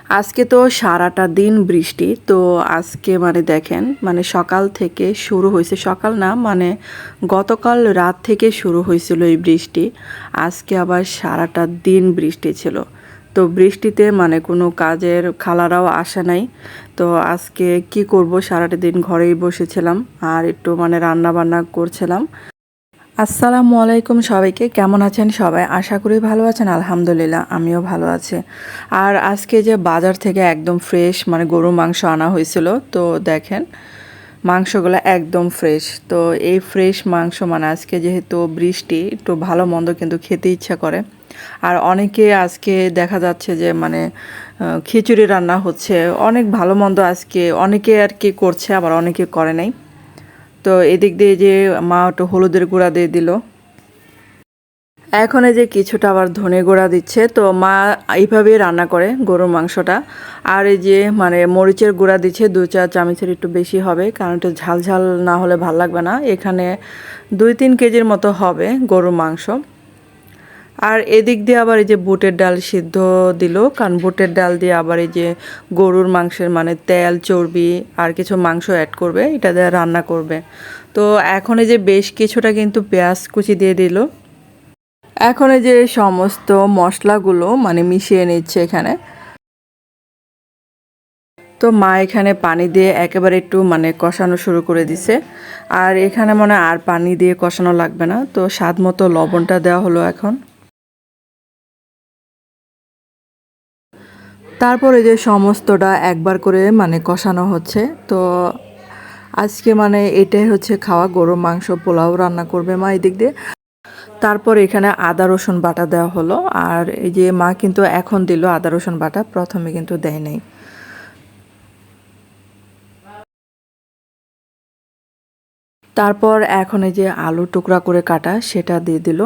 আজকে তো সারাটা দিন বৃষ্টি। তো আজকে মানে দেখেন মানে সকাল থেকে শুরু হয়েছে, সকাল না মানে গতকাল রাত থেকে শুরু হয়েছিল এই বৃষ্টি। আজকে আবার সারাটা দিন বৃষ্টি ছিল। তো বৃষ্টিতে মানে কোনো কাজের খালারাও আসে নাই। তো আজকে কি করব, সারাটা দিন ঘরেই বসেছিলাম আর একটু মানে রান্না বান্না করছিলাম। আসসালামু আলাইকুম সবাইকে, কেমন আছেন সবাই? আশা করি ভালো আছেন। আলহামদুলিল্লাহ আমিও ভালো আছি। আর আজকে যে বাজার থেকে একদম ফ্রেশ মানে গরুর মাংস আনা হয়েছিল, তো দেখেন মাংসগুলো একদম ফ্রেশ। তো এই ফ্রেশ মাংস মানে আজকে যেহেতু বৃষ্টি একটু ভালো মন্দ কিন্তু খেতে ইচ্ছা করে। আর অনেকে আজকে দেখা যাচ্ছে যে মানে খিচুড়ি রান্না হচ্ছে, অনেক ভালো মন্দ আজকে অনেকে আর কি করছে, আবার অনেকে করে নাই। তো এদিক দিয়ে যে মা একটু হলুদের গুঁড়া দিয়ে দিল। এখন এই যে কিছুটা আবার ধনে গুঁড়া দিচ্ছে। তো মা এইভাবেই রান্না করে গরুর মাংসটা। আর এই যে মানে মরিচের গুঁড়া দিচ্ছে 2-4 চামচের একটু বেশি হবে, কারণ একটু ঝাল ঝাল না হলে ভাল লাগবে না। এখানে 2-3 কেজির মতো হবে গরুর মাংস। আর এদিক দিয়ে আবার এই যে বুটের ডাল সিদ্ধ দিল, কারণ বুটের ডাল দিয়ে আবার এই যে গরুর মাংসের মানে তেল চর্বি আর কিছু মাংস অ্যাড করবে, এটা দিয়ে রান্না করবে। তো এখন এই যে বেশ কিছুটা কিন্তু পেঁয়াজ কুচি দিয়ে দিল। এখন এই যে সমস্ত মশলাগুলো মানে মিশিয়ে নিচ্ছে এখানে। তো মা এখানে পানি দিয়ে একেবারে একটু মানে কষানো শুরু করে দিছে। আর এখানে মনে হয় আর পানি দিয়ে কষানো লাগবে না, তো স্বাদ মতো লবণটা দেওয়া হলো এখন। তারপরে যে সমস্তটা একবার করে মানে কষানো হচ্ছে। তো আজকে মানে এটাই হচ্ছে খাওয়া, গরুর মাংস পোলাও রান্না করবে মা এদিক দিয়ে। তারপর এখানে আদা রসুন বাটা দেওয়া হলো। আর এই যে মা কিন্তু এখন দিল আদা রসুন বাটা, প্রথমে কিন্তু দেয় নাই। তারপর এখন এই যে আলু টুকরা করে কাটা সেটা দিয়ে দিল।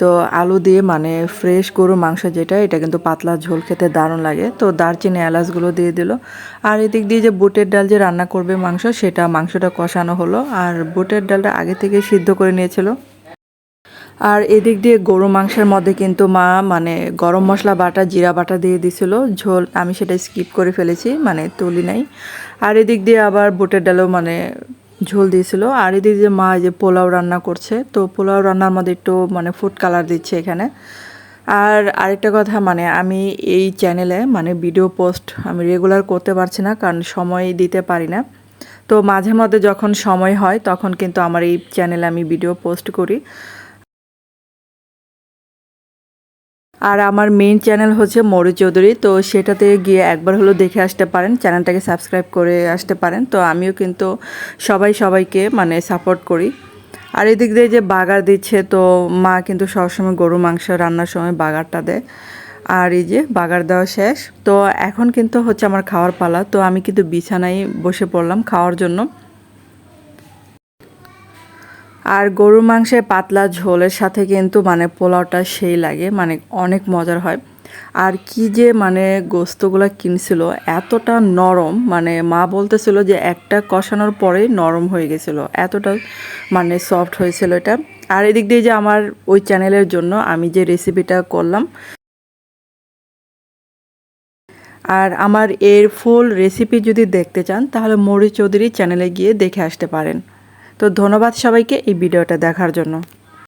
তো আলু দিয়ে মানে ফ্রেশ গরুর মাংস যেটা, এটা কিন্তু পাতলা ঝোল খেতে দারুণ লাগে। তো দারচিনি এলাচগুলো দিয়ে দিল। আর এদিক দিয়ে যে বুটের ডাল যে রান্না করবে মাংস, সেটা মাংসটা কষানো হলো। আর বুটের ডালটা আগে থেকে সিদ্ধ করে নিয়েছিল। আর এদিক দিয়ে গরু মাংসের মধ্যে কিন্তু মা মানে গরম মশলা বাটা জিরা বাটা দিয়ে দিছিল ঝোল, আমি সেটা স্কিপ করে ফেলেছি মানে তুলি নাই। আর এদিক দিয়ে আবার বুটের ডালও মানে ঝোল দিয়েছিল। আর এদিক দিয়ে মা যে পোলাও রান্না করছে, তো পোলাও রান্নার মধ্যে একটু মানে ফুড কালার দিচ্ছে এখানে। আর আরেকটা কথা মানে আমি এই চ্যানেলে মানে ভিডিও পোস্ট আমি রেগুলার করতে পারছি না, কারণ সময় দিতে পারি না। তো মাঝে মধ্যে যখন সময় হয় তখন কিন্তু আমার এই চ্যানেলে আমি ভিডিও পোস্ট করি। আর আমার মেইন চ্যানেল হচ্ছে মৌরি চৌধুরী, তো সেটাতে গিয়ে একবার হলো দেখে আসতে পারেন, চ্যানেলটাকে সাবস্ক্রাইব করে আসতে পারেন। তো আমিও কিন্তু সবাইকে মানে সাপোর্ট করি। আর এদিক দিয়ে যে বাগার দিচ্ছে, তো মা কিন্তু সবসময় গরু মাংস রান্নার সময় বাগারটা দেয়। আর এই যে বাগার দেওয়া শেষ, তো এখন কিন্তু হচ্ছে আমার খাওয়ার পালা। তো আমি কিন্তু বিছানায় বসে পড়লাম খাওয়ার জন্য। আর গরুর মাংসের পাতলা ঝোলের সাথে কিন্তু মানে পোলাওটা সেই লাগে, মানে অনেক মজার হয়। আর কি যে মানে গোস্তগুলা কিনছিল এতটা নরম, মানে মা বলতেছিল যে একটা কষানোর পরেই নরম হয়ে গেছিলো, এতটা মানে সফট হয়েছিল এটা। আর এদিক দিয়ে যে আমার ওই চ্যানেলের জন্য আমি যে রেসিপিটা করলাম, আর আমার এর ফুল রেসিপি যদি দেখতে চান তাহলে মৌরি চৌধুরী চ্যানেলে গিয়ে দেখে আসতে পারেন। তো ধন্যবাদ সবাইকে এই ভিডিওটা দেখার জন্য।